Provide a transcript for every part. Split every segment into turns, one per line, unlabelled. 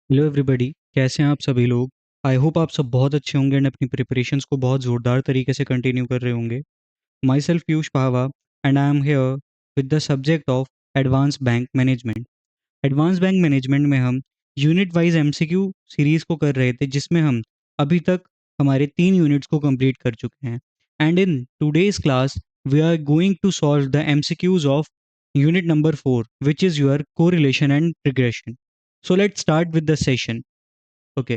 Hello everybody, कैसे हैं आप सभी लोग। आई होप आप सब बहुत अच्छे होंगे एंड अपनी प्रिपरेशंस को बहुत ज़ोरदार तरीके से कंटिन्यू कर रहे होंगे। My self Piyush Pahwa and I am here with the subject of advance bank management. Advance bank management में हम यूनिट वाइज एमसीक्यू सीरीज़ को कर रहे थे, जिसमें हम अभी तक हमारे 3 यूनिट्स को कंप्लीट कर चुके हैं। And in today's class we are going to solve the MCQs of unit number 4, which is your correlation and regression. So let's start with the session. Okay.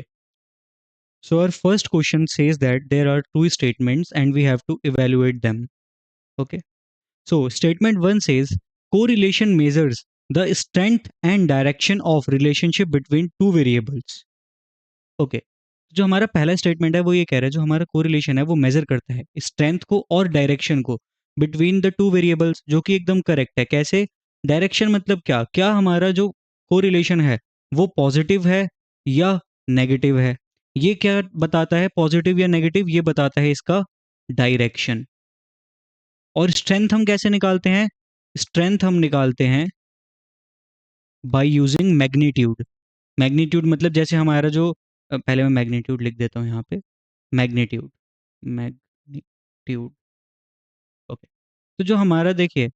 So our first question says that there are two statements and we have to evaluate them. Okay. So statement 1 says correlation measures the strength and direction of relationship between two variables. Okay. जो हमारा पहला statement है वो ये कह रहा है, जो हमारा कोरिलेशन है वो मेजर करता है स्ट्रेंथ को और डायरेक्शन को बिटवीन द टू वेरिएबल्स, जो कि एकदम करेक्ट है। कैसे? डायरेक्शन मतलब क्या क्या हमारा जो कोरिलेशन है वो पॉजिटिव है या नेगेटिव है, ये क्या बताता है? पॉजिटिव या नेगेटिव, ये बताता है इसका डायरेक्शन। और स्ट्रेंथ हम कैसे निकालते हैं? स्ट्रेंथ हम निकालते हैं बाय यूजिंग मैग्नीट्यूड। मैग्नीट्यूड मतलब जैसे हमारा जो पहले मैं मैग्नीट्यूड लिख देता हूँ यहाँ पे। Magnitude, magnitude. ओके। तो जो हमारा देखिए,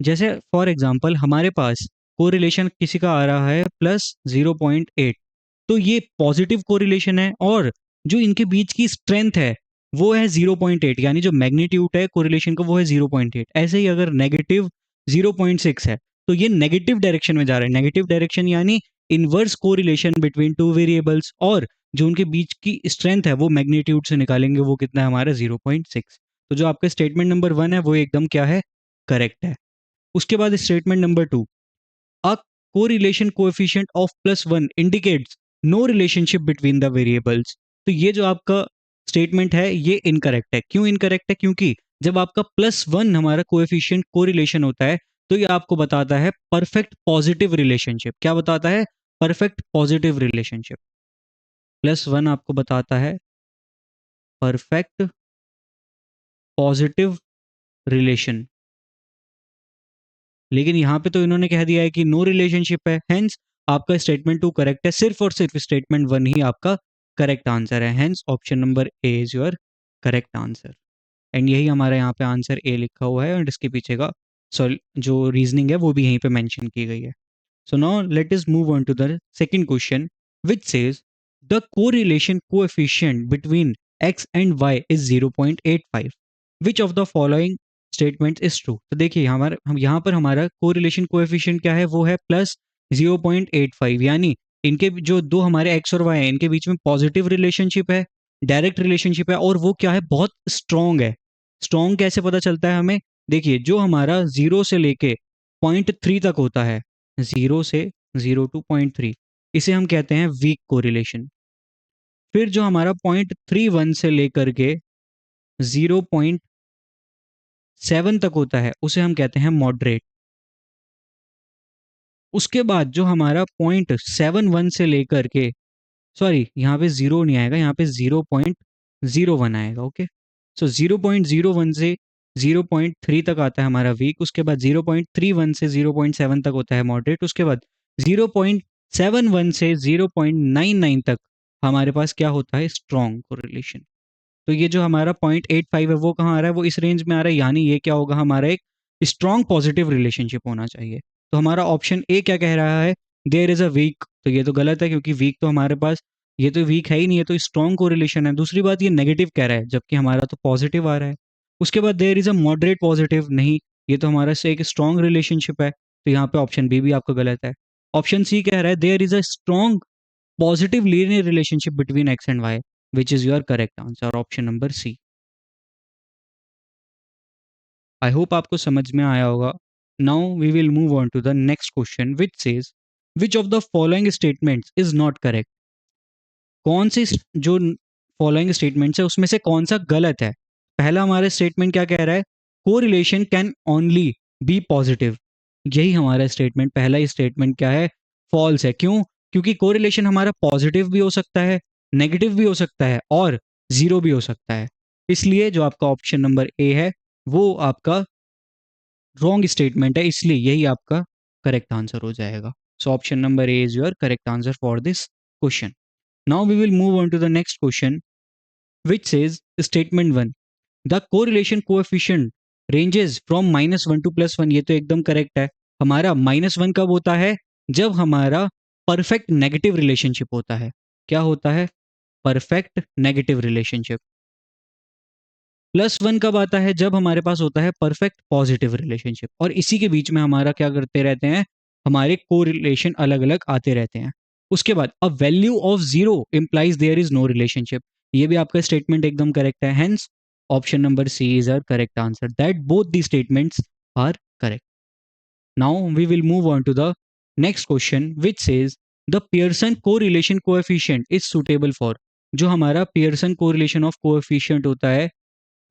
जैसे फॉर एग्जांपल हमारे पास कोरिलेशन किसी का आ रहा है +0.8, तो ये पॉजिटिव कोरिलेशन है, और जो इनके बीच की स्ट्रेंथ है वो है 0.8, यानी जो मैग्नीट्यूड है कोरिलेशन का वो है 0.8। ऐसे ही अगर नेगेटिव 0.6 है तो ये नेगेटिव डायरेक्शन में जा रहा है। नेगेटिव डायरेक्शन यानी inverse correlation between two variables, और जो उनके बीच की स्ट्रेंथ है वो मैग्नीट्यूड से निकालेंगे, वो कितना है हमारा 0.6। तो जो आपका स्टेटमेंट नंबर 1 है वो एकदम क्या है? करेक्ट है। उसके बाद statement number 2, a correlation coefficient of +1 indicates no relationship between the variables. तो ये जो आपका स्टेटमेंट है ये इनकरेक्ट है। क्यों इनकरेक्ट है? क्योंकि जब आपका +1 हमारा कोएफिशिएंट कोरिलेशन होता है तो ये आपको बताता है परफेक्ट पॉजिटिव रिलेशनशिप। क्या बताता है? Perfect positive relationship. +1 आपको बताता है परफेक्ट पॉजिटिव रिलेशन। लेकिन यहाँ पे तो इन्होंने कह दिया है कि नो रिलेशनशिप है, हेंस आपका स्टेटमेंट 2 करेक्ट है। सिर्फ और सिर्फ स्टेटमेंट 1 ही आपका करेक्ट आंसर है, hence option number A is your correct answer. And यही हमारा यहाँ पे आंसर ए लिखा हुआ है, और इसके पीछे का जो रीजनिंग है वो भी यहीं पे मेंशन की गई है। So now let us move on to the second question, which says the correlation coefficient between x and y is 0.85, which of the following statement is true. तो देखिए हम यहाँ पर हमारा कोरिलेशन कोएफिशिएंट क्या है? वो है +0.85, यानी इनके जो दो हमारे x और y है इनके बीच में पॉजिटिव रिलेशनशिप है, डायरेक्ट रिलेशनशिप है, और वो क्या है? बहुत स्ट्रॉन्ग है। स्ट्रॉन्ग कैसे पता चलता है हमें? देखिए, जो हमारा 0 से लेके 0.3 तक होता है, 0 से 0 टू 0.3, इसे हम कहते हैं वीक कोरिलेशन। फिर जो हमारा 0.31 से लेकर के 0.7 तक होता है उसे हम कहते हैं मॉडरेट। उसके बाद जो हमारा 0.71 से लेकर के, सॉरी यहाँ पे 0 नहीं आएगा, यहाँ पे 0.01 आएगा। ओके। सो 0.01 से 0.3 तक आता है हमारा वीक। उसके बाद 0.31 से 0.7 तक होता है मॉडरेट। उसके बाद 0.71 से 0.99 तक हमारे पास क्या होता है? Strong correlation. तो ये जो हमारा 0.85 है वो कहाँ आ रहा है? वो इस रेंज में आ रहा है, यानी ये क्या होगा? हमारा एक स्ट्रॉन्ग पॉजिटिव रिलेशनशिप होना चाहिए। तो हमारा ऑप्शन ए क्या कह रहा है? There is a weak. तो ये तो गलत है, क्योंकि वीक तो हमारे पास, ये तो वीक है ही नहीं, है तो स्ट्रॉन्ग कोरिलेशन है। दूसरी बात, ये नेगेटिव कह रहा है जबकि हमारा तो पॉजिटिव आ रहा है। उसके बाद there is a moderate positive, नहीं, ये तो हमारा से एक स्ट्रॉन्ग रिलेशनशिप है। तो यहाँ पे ऑप्शन बी भी आपका गलत है। ऑप्शन सी कह रहा है there is a strong positive linear relationship between X and Y, which is your correct answer, option number C. I hope आपको समझ में आया होगा। Now we will move on to the next question, which says which of the following statements is not correct. कौन सी जो following statements है उसमें से कौन सा गलत है? पहला हमारा स्टेटमेंट क्या कह रहा है? Correlation can only be positive. यही हमारा स्टेटमेंट, पहला ही स्टेटमेंट क्या है? फॉल्स है। क्यों? क्योंकि कोरिलेशन हमारा पॉजिटिव भी हो सकता है, नेगेटिव भी हो सकता है, और जीरो भी हो सकता है। इसलिए जो आपका ऑप्शन नंबर ए है वो आपका रॉन्ग स्टेटमेंट है, इसलिए यही आपका करेक्ट आंसर हो जाएगा। So option number A is your correct answer for this question. Now we will move on to the next question, which says statement 1. The correlation coefficient ranges from -1 to +1. ये तो एकदम correct है. हमारा -1 कब होता है? जब हमारा परफेक्ट नेगेटिव रिलेशनशिप होता है. क्या होता है? Perfect negative relationship. +1 कब आता है? जब हमारे पास होता है परफेक्ट पॉजिटिव रिलेशनशिप. और इसी के बीच में हमारा क्या करते रहते हैं? हमारे कोरिलेशन अलग अलग आते रहते हैं. उसके बाद a value of 0 implies there is no relationship. ये भी आपका स्टेटमेंट एकदम करेक्ट है. Hence option number C is our correct answer, that both the statements are correct. Now we will move on to the next question, which says the Pearson correlation coefficient is suitable for. जो हमारा Pearson correlation of coefficient होता है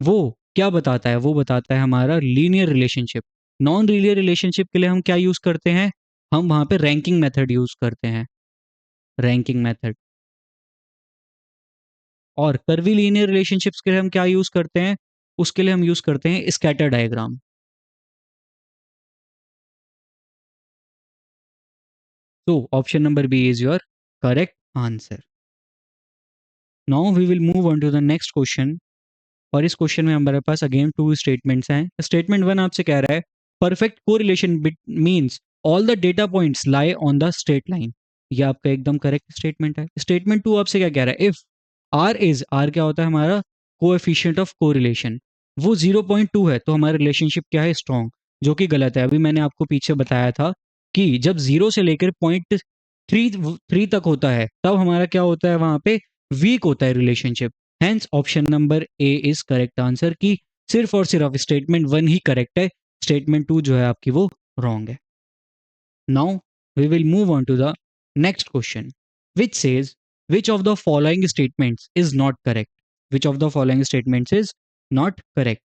वो क्या बताता है? वो बताता है हमारा linear relationship. Non linear relationship के लिए हम क्या यूज करते हैं? हम वहां पे रैंकिंग मेथड यूज करते हैं, रैंकिंग मेथड. और कर्वी लीनियर रिलेशनशिप्स के लिए हम क्या यूज करते हैं? उसके लिए हम यूज करते हैं scatter diagram. So option number B is your correct answer. Now we will move on to the next question. और इस क्वेश्चन में हमारे पास अगेन 2 स्टेटमेंट्स हैं. स्टेटमेंट 1 आपसे कह रहा है perfect correlation means all the data points lie on the straight line. ये आपका एकदम करेक्ट स्टेटमेंट है. स्टेटमेंट 2 आपसे क्या कह रहा है? इफ आर क्या होता है हमारा? Coefficient of correlation. वो 0.2 है तो हमारा रिलेशनशिप क्या है? स्ट्रॉन्ग. जो कि गलत है. अभी मैंने आपको पीछे बताया था कि जब 0 से लेकर 0.3 तक होता है तब हमारा क्या होता है? वहां पे वीक होता है relationship. Hence option number A is correct answer, की सिर्फ और सिर्फ स्टेटमेंट 1 ही करेक्ट है, स्टेटमेंट 2 जो है आपकी वो रॉन्ग है. Now we will move on to the next question, which says which of the following statements is not correct. Which of the following statements is not correct.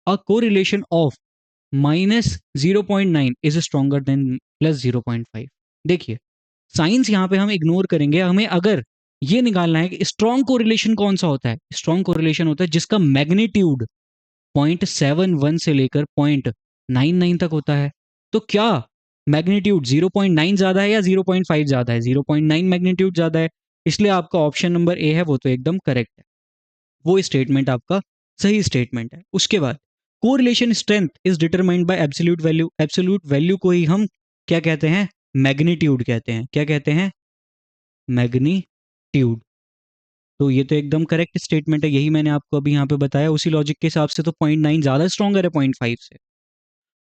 A correlation of -0.9 is stronger than +0.5. देखिए science यहाँ पे हम ignore करेंगे. हमें अगर ये निकालना है कि स्ट्रॉन्ग कोरिलेशन कौन सा होता है. स्ट्रॉन्ग कोरिलेशन होता है जिसका मैग्नीट्यूड 0.71 से लेकर 0.99 तक होता है. तो क्या मैग्नीट्यूड 0.9 ज्यादा है या 0.5 ज्यादा है? 0.9 मैग्नीट्यूड ज्यादा है, इसलिए आपका ऑप्शन नंबर ए है वो तो एकदम करेक्ट है. वो स्टेटमेंट आपका सही स्टेटमेंट है. उसके बाद correlation strength is determined by absolute value. Absolute value को ही हम क्या कहते हैं? मैग्नीट्यूड कहते हैं. क्या कहते हैं? मैग्नीट्यूड. तो ये तो एकदम करेक्ट स्टेटमेंट है. यही मैंने आपको अभी यहाँ पे बताया. उसी लॉजिक के हिसाब से तो 0.9 ज्यादा स्ट्रॉन्गर है 0.5 से.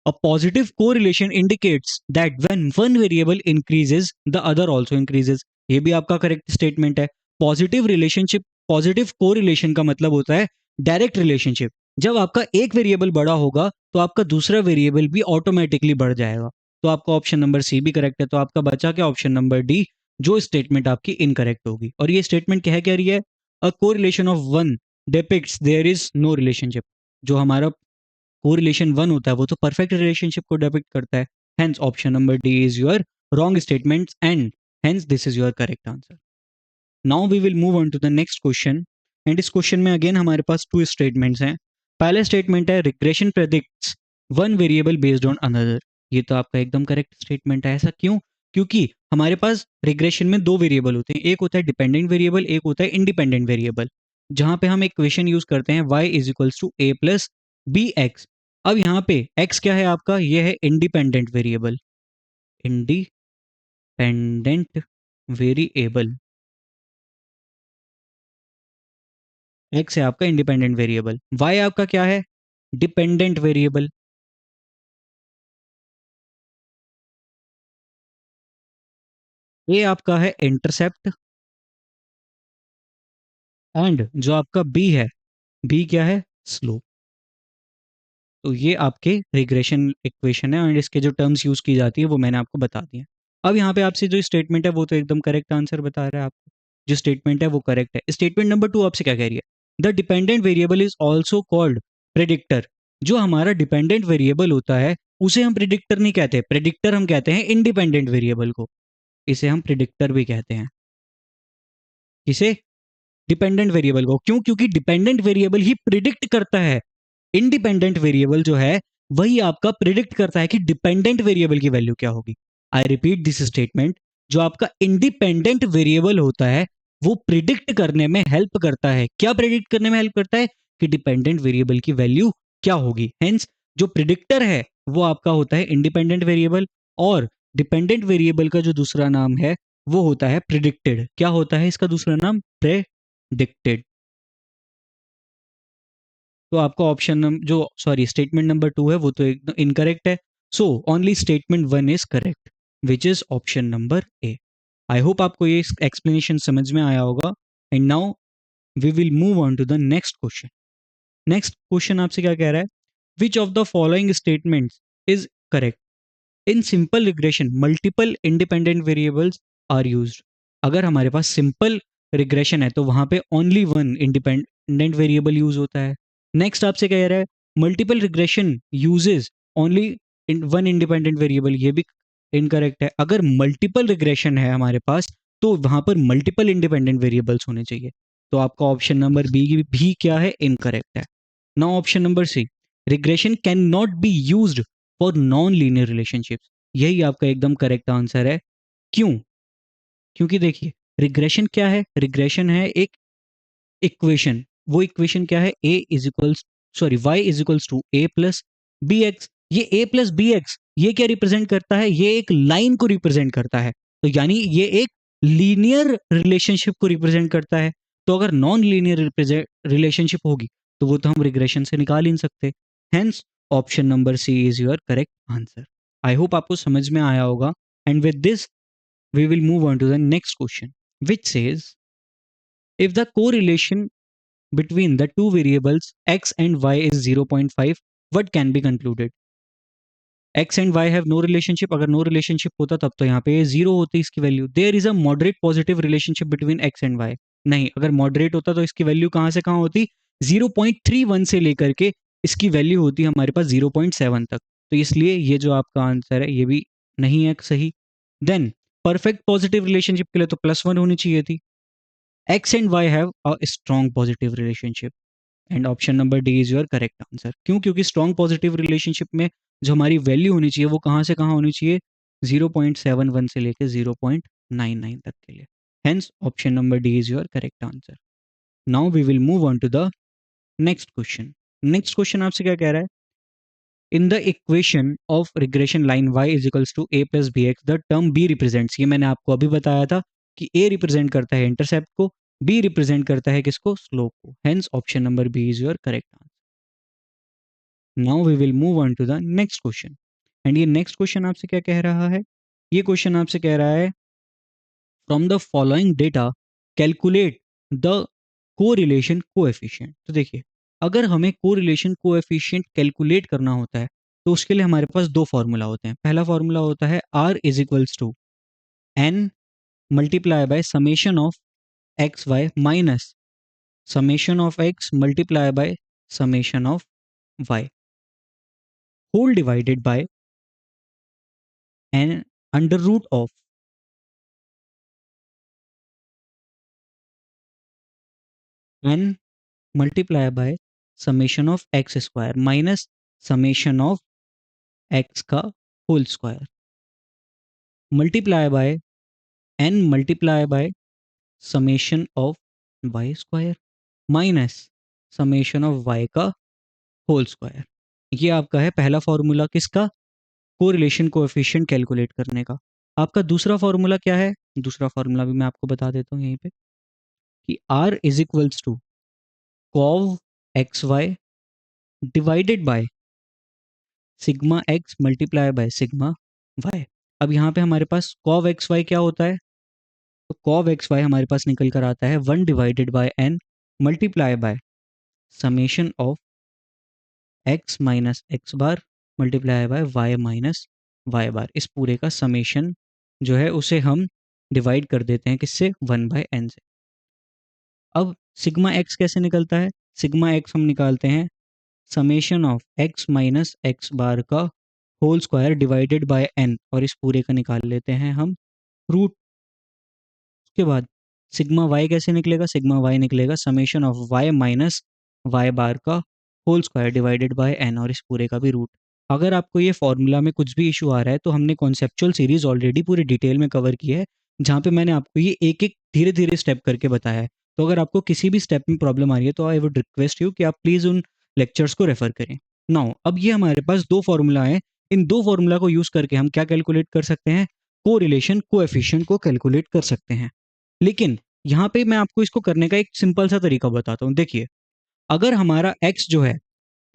A positive correlation indicates that when one variable increases, the other also increases. ये भी आपका करेक्ट स्टेटमेंट है. पॉजिटिव रिलेशनशिप, पॉजिटिव कोरिलेशन का मतलब होता है डायरेक्ट रिलेशनशिप. जब आपका एक वेरिएबल बड़ा होगा तो आपका दूसरा वेरिएबल भी ऑटोमेटिकली बढ़ जाएगा. तो आपका ऑप्शन नंबर सी भी करेक्ट है. तो आपका बचा क्या? ऑप्शन नंबर डी, जो स्टेटमेंट आपकी इनकरेक्ट होगी. और ये स्टेटमेंट कह क्या रही है? A correlation of 1 depicts there is no relationship. जो हमारा कोरिलेशन 1 होता है वो तो परफेक्ट रिलेशनशिप को डिपिक्ट करता है. Hence option number D is your wrong statement and hence this is your correct answer. Now we will move on to the next question. And इस क्वेश्चन में अगेन हमारे पास 2 स्टेटमेंट्स हैं. पहला statement है regression predicts one variable based on another. ये तो आपका एकदम करेक्ट स्टेटमेंट है. ऐसा क्यों? क्योंकि हमारे पास रिग्रेशन में 2 वेरिएबल होते हैं. एक होता है डिपेंडेंट वेरिएबल, एक होता है इंडिपेंडेंट वेरिएबल. जहां पे हम इक्वेशन यूज करते हैं y is equals to a plus B X. अब यहाँ पे x क्या है आपका? ये है independent variable. Independent variable x है आपका इंडिपेंडेंट वेरिएबल. y आपका क्या है? Dependent variable. a आपका है इंटरसेप्ट एंड जो आपका b है, b क्या है? स्लोप. तो ये आपके रिग्रेशन इक्वेशन है एंड इसके जो टर्म्स यूज की जाती है वो मैंने आपको बता दिए. अब यहाँ पे आपसे जो स्टेटमेंट है वो तो एकदम करेक्ट आंसर बता रहा है आपको. जो स्टेटमेंट है वो करेक्ट है. स्टेटमेंट नंबर 2 आपसे क्या कह रही है? The dependent variable is also called predictor. जो हमारा डिपेंडेंट वेरिएबल होता है उसे हम प्रिडिक्टर नहीं कहते. प्रिडिक्टर हम कहते हैं इंडिपेंडेंट वेरिएबल को. इसे हम प्रिडिक्टर भी कहते हैं. किसे? डिपेंडेंट वेरिएबल को. क्यों? क्योंकि डिपेंडेंट वेरिएबल ही प्रिडिक्ट करता है. इंडिपेंडेंट वेरिएबल जो है वही आपका प्रिडिक्ट करता है कि डिपेंडेंट वेरिएबल की वैल्यू क्या होगी. आई रिपीट दिस स्टेटमेंट, जो आपका इंडिपेंडेंट वेरिएबल होता है वो प्रिडिक्ट करने में हेल्प करता है। क्या प्रिडिक्ट करने में हेल्प करता है? कि डिपेंडेंट वेरिएबल की वैल्यू क्या होगी। हेंस जो प्रिडिक्टर है वो आपका होता है इंडिपेंडेंट वेरिएबल, और डिपेंडेंट वेरिएबल का जो दूसरा नाम है वो होता है प्रिडिक्टेड। क्या होता है इसका दूसरा नाम? प्रेडिक्टेड। तो आपका ऑप्शन जो सॉरी स्टेटमेंट नंबर 2 है वो तो एकदम इनकरेक्ट है। So only statement 1 is correct, which is option number A. I hope आपको ये एक्सप्लेनेशन समझ में आया होगा। And now we will move on to the next question. Next question आपसे क्या कह रहा है? Which of the following statements is correct? In simple regression multiple independent variables are used. अगर हमारे पास सिंपल रिग्रेशन है तो वहां पे only one independent variable use होता है। नेक्स्ट आपसे कह रहा है multiple regression uses only one independent variable, ये भी इनकरेक्ट है। अगर मल्टीपल रिग्रेशन है हमारे पास तो वहां पर मल्टीपल इंडिपेंडेंट वेरिएबल्स होने चाहिए। तो आपका ऑप्शन नंबर बी भी क्या है? इनकरेक्ट है। Now option number C, regression can not be used for non linear relationships. यही आपका एकदम करेक्ट आंसर है। क्यों? क्योंकि देखिए रिग्रेशन क्या है? रिग्रेशन है एक इक्वेशन। वो इक्वेशन क्या है? A is equals sorry Y is equals to A plus B X. ये ए प्लस बी एक्स ये क्या रिप्रेजेंट करता है? ये एक लाइन को रिप्रेजेंट करता है। तो यानी ये एक लीनियर रिलेशनशिप को रिप्रेजेंट करता है। तो अगर नॉन लीनियर रिलेशनशिप होगी तो वो तो हम रिग्रेशन से निकाल ही नहीं सकते। Hence option number C is your correct answer. I hope आपको समझ में आया होगा। And with this we will move on to the next question, which says if the correlation between the two variables x and y is 0.5, what can be concluded? x and y have no relationship. अगर no relationship होता तब तो यहाँ पे zero होती इसकी value. There is a moderate positive relationship between x and y। नहीं, अगर मॉडरेट होता तो इसकी वैल्यू कहाँ से कहाँ होती? 0.31 से लेकर के इसकी वैल्यू होती हमारे पास 0.7 तक। तो इसलिए ये जो आपका आंसर है ये भी नहीं है सही। देन परफेक्ट पॉजिटिव रिलेशनशिप के लिए तो +1 होनी चाहिए थी। x and y have a strong positive relationship and option number D is your correct answer. क्यों? क्योंकि स्ट्रॉन्ग पॉजिटिव रिलेशनशिप में जो हमारी वैल्यू होनी चाहिए वो कहाँ से कहाँ होनी चाहिए? 0.71 से लेकर 0.99 तक के लिए। Hence option number D is your correct answer. Now we will move on to the next question. Next question आपसे क्या कह रहा है? In the equation of regression line y is equals to a plus B X the term b represents. ये मैंने आपको अभी बताया था कि a रिप्रेजेंट करता है इंटरसेप्ट को, b रिप्रेजेंट करता है किसको? स्लोप को। Hence option number B is your correct answer. Now we will move on to the next question. And ये नेक्स्ट क्वेश्चन आपसे क्या कह रहा है? ये क्वेश्चन आपसे कह रहा है from the following data calculate the correlation coefficient. तो देखिए अगर हमें कोरिलेशन कोएफिशिएंट कैलकुलेट करना होता है तो उसके लिए हमारे पास दो फॉर्मूला होते हैं। पहला फॉर्मूला होता है r is equals to N multiply by summation of X Y minus summation of X multiply by summation of Y whole divided by N under root of N multiply by summation of X square minus summation of X का whole square multiply by N multiply by summation of Y square minus summation of Y का whole square. ये आपका है पहला formula किसका? Correlation coefficient calculate करने का। आपका दूसरा फॉर्मूला क्या है? दूसरा फॉर्मूला भी मैं आपको बता देता हूँ यहीं पे कि r is equals to cov X Y divided by sigma X multiply by sigma Y. अब यहाँ पे हमारे पास कॉव एक्स वाई क्या होता है? तो कॉव एक्स वाई हमारे पास निकल कर आता है 1 divided by N multiply by summation of X minus X bar multiply by Y minus Y bar. इस पूरे का समेशन जो है उसे हम डिवाइड कर देते हैं किससे? 1/n से। अब सिग्मा एक्स कैसे निकलता है? सिग्मा एक्स हम निकालते हैं summation of X minus X bar का whole square divided by N, और इस पूरे का निकाल लेते हैं हम रूट। उसके बाद सिग्मा वाई कैसे निकलेगा? सिग्मा वाई निकलेगा summation of Y minus Y bar का whole square divided by N, और इस पूरे का भी रूट। अगर आपको ये फॉर्मूला में कुछ भी इशू आ रहा है तो हमने कॉन्सेप्चुअल सीरीज ऑलरेडी पूरी डिटेल में कवर की है, जहाँ पे मैंने आपको ये एक एक धीरे धीरे स्टेप करके बताया है। तो अगर आपको किसी भी स्टेप में प्रॉब्लम आ रही है तो आई वुड रिक्वेस्ट यू कि आप प्लीज़ उन लेक्चर्स को रेफर करें। नाउ अब ये हमारे पास दो फॉर्मूला है, इन दो फॉर्मूला को यूज़ करके हम क्या कैलकुलेट कर सकते हैं, को रिलेशन कोएफिशिएंट को कैलकुलेट कर सकते हैं। लेकिन यहाँ पे मैं आपको इसको करने का एक सिंपल सा तरीका बताता हूँ। देखिए, अगर हमारा x जो है,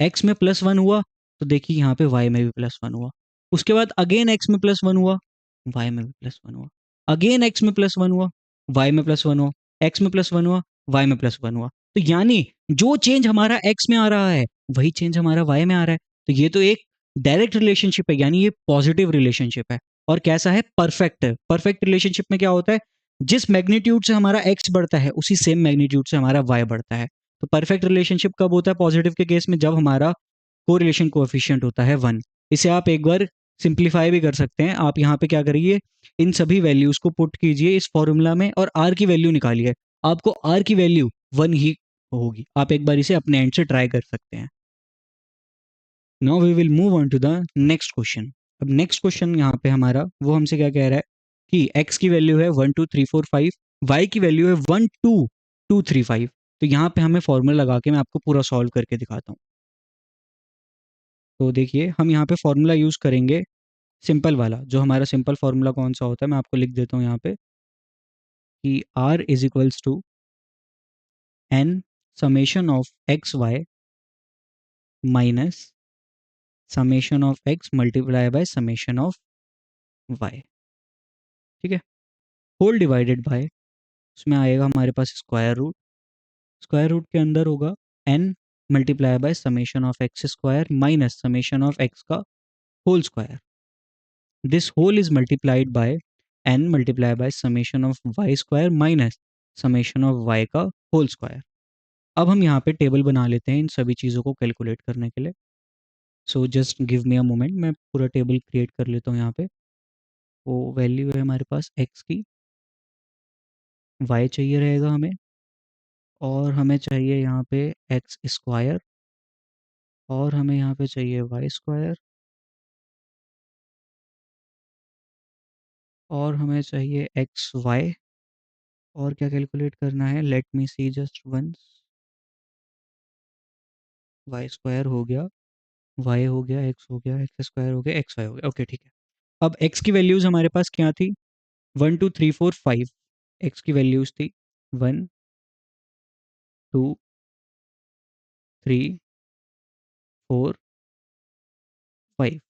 x में +1 हुआ, तो देखिए यहाँ पे y में भी +1 हुआ। उसके बाद अगेन x में +1 हुआ, y में भी +1 हुआ। अगेन x में +1 हुआ, y में +1 हुआ, x में +1 हुआ, y में +1 हुआ। तो यानी जो चेंज हमारा x में आ रहा है, वही चेंज हमारा y में आ रहा है। तो ये तो एक डायरेक्ट रिलेशनशिप है, यानी ये पॉजिटिव रिलेशनशिप है। और कैसा है? परफेक्ट है। परफेक्ट रिलेशनशिप में क्या होता है? जिस मैग्नीट्यूड से हमारा x बढ़ता है, उसी सेम मैग्नीट्यूड से हमारा y बढ़ता है। तो परफेक्ट रिलेशनशिप कब होता है पॉजिटिव के केस में? जब हमारा कोरिलेशन कोएफिशिएंट होता है 1। इसे आप एक बार सिंप्लीफाई भी कर सकते हैं। आप यहाँ पे क्या करिए, इन सभी वैल्यूज को पुट कीजिए इस फॉर्मूला में और r की वैल्यू निकालिए। आपको r की वैल्यू 1 ही होगी। आप एक बार इसे अपने एंड से ट्राई कर सकते हैं। Now we will move on to the next question. अब नेक्स्ट क्वेश्चन यहाँ पे हमारा वो हमसे क्या कह रहा है कि x की वैल्यू है 1 2 3 4 5, y की वैल्यू है 1 2 2 3 5। तो यहाँ पे हमें फॉर्मूला लगा के मैं आपको पूरा सॉल्व करके दिखाता हूँ। तो देखिए, हम यहाँ पे फॉर्मूला यूज़ करेंगे सिंपल वाला। जो हमारा सिंपल फॉर्मूला कौन सा होता है, मैं आपको लिख देता हूँ यहाँ पे कि r is equals to n summation of X Y minus summation of x multiply by summation of y। ठीक है, होल डिवाइडेड बाय, उसमें आएगा हमारे पास स्क्वायर रूट। स्क्वायर रूट के अंदर होगा n multiply by summation of X square minus summation of x का whole square. This whole is multiplied by n multiply by summation of y square minus summation of y का whole square. अब हम यहाँ पे table बना लेते हैं इन सभी चीज़ों को कैलकुलेट करने के लिए। So just give me a moment, मैं पूरा टेबल क्रिएट कर लेता हूँ यहाँ पे। वो वैल्यू है हमारे पास x की, y चाहिए रहेगा हमें, और हमें चाहिए यहाँ पे एक्स स्क्वायर, और हमें यहाँ पे चाहिए वाई स्क्वायर, और हमें चाहिए एक्स वाई। और क्या कैलकुलेट करना है, लेट मी सी जस्ट वंस। वाई स्क्वायर हो गया, वाई हो गया, एक्स हो गया, एक्स स्क्वायर हो गया, एक्स वाई हो गया। ओके ठीक है। अब एक्स की वैल्यूज़ हमारे पास क्या थी, 1 2 3 4 5। एक्स की वैल्यूज़ थी 1 2 3 4 5।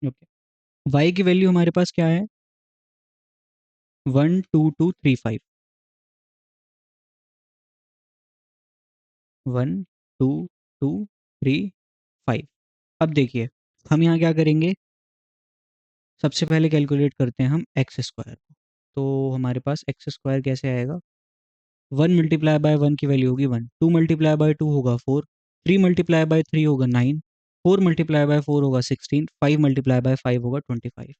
ओके, वाई की वैल्यू हमारे पास क्या है, 1 2 2 3 5। 1 2 2 3 5। अब देखिए, हम यहाँ क्या करेंगे, सबसे पहले कैलकुलेट करते हैं हम एक्स स्क्वायर को। तो हमारे पास एक्स स्क्वायर कैसे आएगा, 1 मल्टीप्लाई बाय 1 की वैल्यू होगी 1, 2 मल्टीप्लाई बाय 2 होगा 4, 3 मल्टीप्लाई बाय 3 होगा 9, 4 मल्टीप्लाई बाय 4 होगा 16, 5 मल्टीप्लाई बाय 5 होगा 25।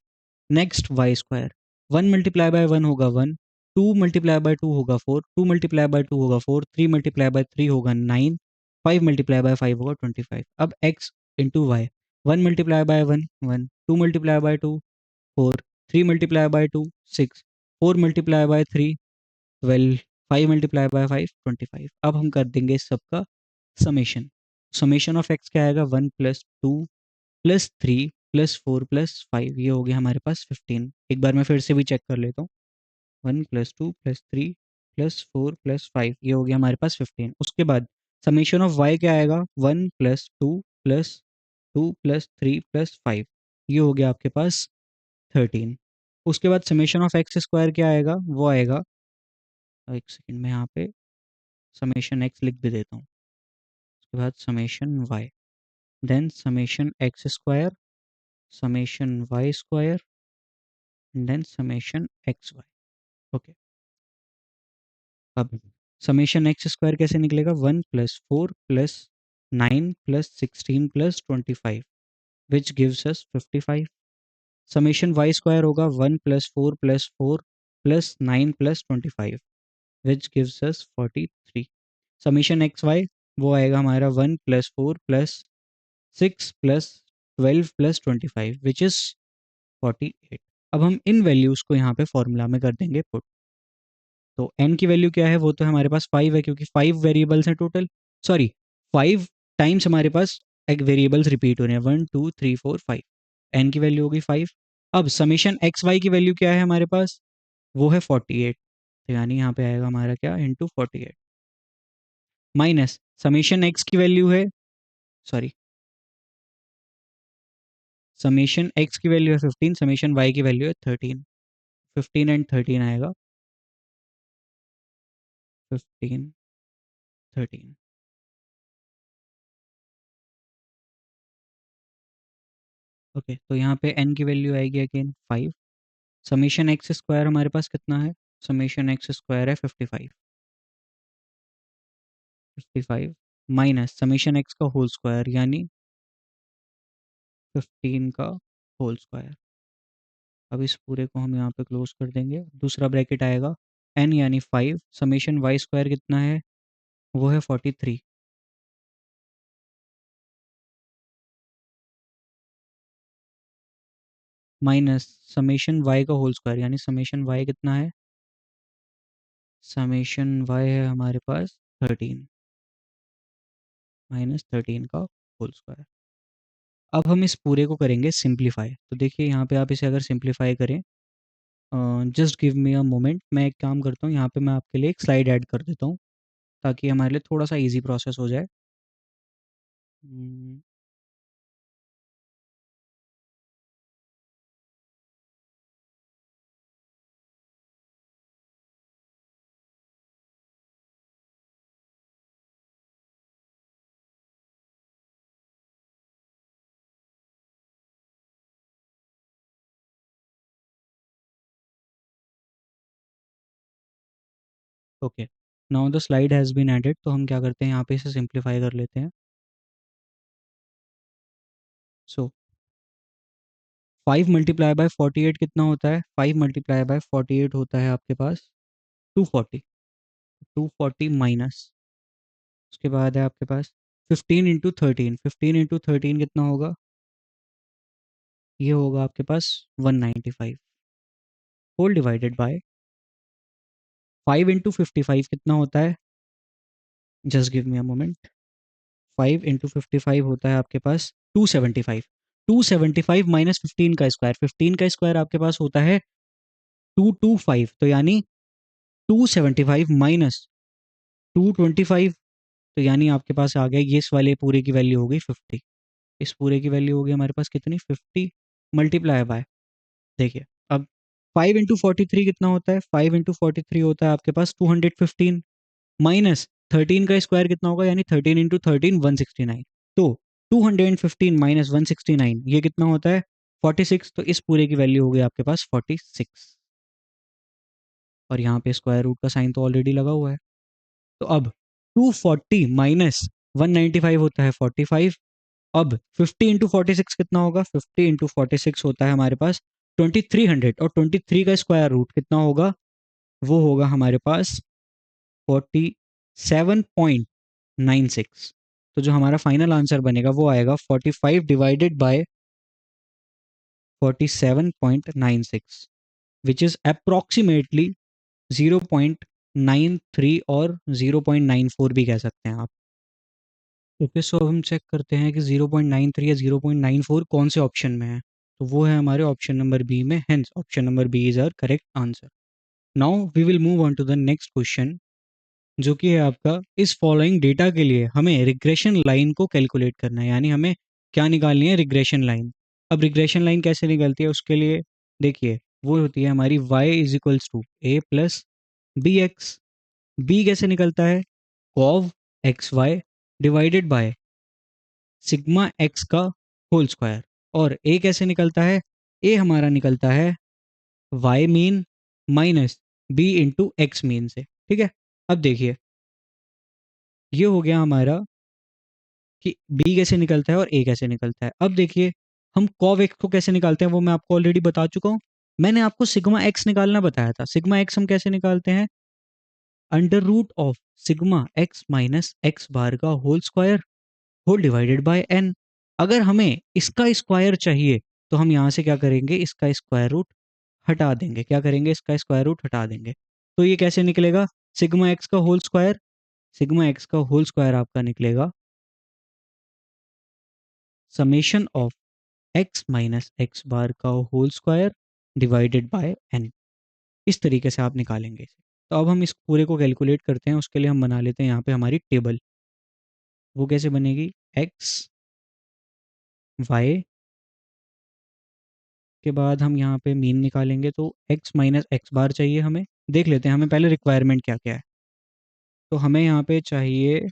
Next Y square, 1 multiply by 1 होगा 1, 2 मल्टीप्लाई बाय 2 होगा 4, 2 मल्टीप्लाई बाय 2 होगा 4, 3 मल्टीप्लाई बाय 3 होगा 9, 5 मल्टीप्लाई बाय 5 होगा 25। अब X into Y, 1 multiply by 1 1, 2 multiply by 2 4, 3 multiply by 2 6, 4 multiply by 3 12, 5 multiply by 5 25। अब हम कर देंगे इस सबका समेशन। समेशन ऑफ एक्स क्या आएगा, 1 + 2 + 3 + 4 + 5, ये हो गया हमारे पास 15। एक बार मैं फिर से भी चेक कर लेता हूँ, 1 + 2 + 3 + 4 + 5, ये हो गया हमारे पास 15। उसके बाद समेशन ऑफ वाई क्या आएगा, 1 + 2 + 2 + 3 + 5, ये हो गया आपके पास 13। उसके बाद समेशन ऑफ एक्स स्क्वायर क्या आएगा, वो आएगा, एक सेकेंड में यहाँ पे समेशन एक्स लिख भी देता हूँ। उसके बाद summation Y, then summation X square, summation Y square, then summation X Y. Okay, अब समेशन एक्स स्क्वायर कैसे निकलेगा, 1 + 4 + 9 + 16 + 25 which gives us 55। Summation Y square होगा 1 + 4 + 4 + 9 + 25 which gives us 43। Summation X Y, वो आएगा हमारा 1 + 4 + 6 + 12 + 25 विच इज़ 48। अब हम इन values को यहाँ पे फॉर्मूला में कर देंगे पुट। तो n की वैल्यू क्या है, वो तो हमारे पास 5 है क्योंकि 5 वेरिएबल्स हैं टोटल, सॉरी 5 टाइम्स हमारे पास एक वेरिएबल्स रिपीट हो रहे हैं, 1 2 3 4 5, n की वैल्यू होगी 5। अब समेशन एक्स वाई की वैल्यू क्या है हमारे पास, वो है 48, तो यानी यहाँ पे आएगा हमारा क्या, इंटू 48 माइनस समेशन एक्स की वैल्यू है, सॉरी समेशन एक्स की वैल्यू है 15, समेशन वाई की वैल्यू है 13, 15 एंड 13 आएगा 15 13। ओके, तो यहाँ पे n की वैल्यू आएगी अगेन 5, समेशन एक्स स्क्वायर हमारे पास कितना है, समेशन एक्स स्क्वायर है 55, 55 माइनस समेशन एक्स का होल स्क्वायर यानी 15 का होल स्क्वायर। अब इस पूरे को हम यहाँ पे क्लोज कर देंगे, दूसरा ब्रैकेट आएगा n यानी 5, समेशन वाई स्क्वायर कितना है, वो है 43 माइनस समेशन वाई का होल स्क्वायर यानी समेशन वाई कितना है, समेशन वाई है हमारे पास 13 माइनस 13 का होल स्क्वायर। अब हम इस पूरे को करेंगे सिंप्लीफाई, तो देखिए यहाँ पे आप इसे अगर सिंप्लीफाई करें, just give me a moment, मैं एक काम करता हूँ यहाँ पे, मैं आपके लिए एक स्लाइड ऐड कर देता हूँ ताकि हमारे लिए थोड़ा सा इजी प्रोसेस हो जाए। Okay, now the slide has been added, तो हम क्या करते हैं यहाँ पे इसे सिंप्लीफाई कर लेते हैं। सो 5 मल्टीप्लाई बाय 48 कितना होता है, 5 मल्टीप्लाई बाय 48 होता है आपके पास 240, 240 माइनस उसके बाद है आपके पास 15 इंटू 13, 15 इंटू 13 कितना होगा, ये होगा आपके पास 195 होल डिवाइडेड बाय 5 इंटू 55 कितना होता है, just give me a moment, 5 into 55 होता है आपके पास 275, 275 माइनस 15 का स्क्वायर, 15 का स्क्वायर आपके पास होता है 225, तो यानी 275 माइनस 225, तो यानी आपके पास आ गया ये, इस वाले पूरे की वैल्यू हो गई 50, इस पूरे की वैल्यू हो गई हमारे पास कितनी, 50 मल्टीप्लाई बाय, देखिए अब 5 इंटू 43 कितना होता है, 5 इंटू 43 होता है आपके पास 215 माइनस 13 का स्क्वायर कितना होगा, यानी 13 इंटू 13 169, तो 215 माइनस 169 ये कितना होता है 46, तो इस पूरे की वैल्यू हो गई आपके पास 46, और यहाँ पे स्क्वायर रूट का साइन तो ऑलरेडी लगा हुआ है। तो अब 240 माइनस 195 होता है 45, अब 50 इंटू 46 कितना होगा, 50 इंटू 46 होता है हमारे पास 2300, और 23 का स्क्वायर रूट कितना होगा, वो होगा हमारे पास 47.96, तो जो हमारा फाइनल आंसर बनेगा वो आएगा 45 divided by 47.96 which is approximately 0.93 और 0.94 भी कह सकते हैं आप। ओके, सो अब हम चेक करते हैं कि 0.93 या 0.94 कौन से ऑप्शन में है, तो वो है हमारे ऑप्शन नंबर बी में, hence option number B is our correct answer. Now we will move on to the next question, जो कि है आपका, इस फॉलोइंग डेटा के लिए हमें रिग्रेशन लाइन को कैलकुलेट करना है, यानी हमें क्या निकालनी है, रिग्रेशन लाइन। अब रिग्रेशन लाइन कैसे निकलती है, उसके लिए देखिए वो होती है हमारी y is equals to A plus B X, B कैसे निकलता है, cov X Y divided by sigma X का होल स्क्वायर, और ए कैसे निकलता है, ए हमारा निकलता है Y mean minus B into X mean से, ठीक है। अब देखिए ये हो गया हमारा कि बी कैसे निकलता है और ए कैसे निकलता है। अब देखिए हम कॉव एक्स को कैसे निकालते हैं, वो मैं आपको ऑलरेडी बता चुका हूँ, मैंने आपको सिग्मा एक्स निकालना बताया था। सिग्मा एक्स हम कैसे निकालते हैं, under root of sigma X minus X bar का whole square whole divided by N. अगर हमें इसका स्क्वायर चाहिए तो हम यहाँ से क्या करेंगे, इसका स्क्वायर रूट हटा देंगे। क्या करेंगे, इसका स्क्वायर रूट हटा देंगे। तो ये कैसे निकलेगा, सिग्मा एक्स का होल स्क्वायर, सिग्मा एक्स का होल स्क्वायर आपका निकलेगा summation of X minus X bar का whole square divided by N. इस तरीके से आप निकालेंगे इसे। तो अब हम इस पूरे को कैलकुलेट करते हैं। उसके लिए हम बना लेते हैं यहाँ पे हमारी टेबल। वो कैसे बनेगी, एक्स वाई के बाद हम यहाँ पे मीन निकालेंगे। तो एक्स माइनस एक्स बार चाहिए हमें। देख लेते हैं हमें पहले रिक्वायरमेंट क्या क्या है। तो हमें यहाँ पे चाहिए